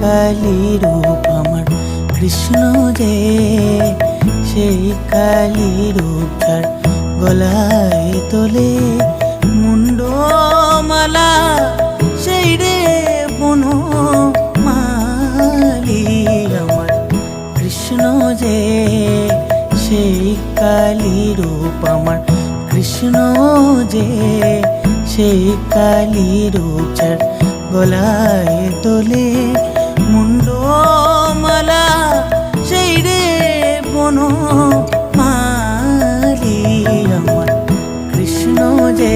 কালী রূপ আমার কৃষ্ণ যে, সেই কালী রূপ যার গলায় তোলে মুন্ডমালা, সেই রে বনমালী আমার কৃষ্ণ যে, সেই কালী রূপ আমার কৃষ্ণ যে, সেই কালী রূপ যার গলায় তোলে মুন্ডমালা, সেই রে বনমালী আমার কৃষ্ণ যে।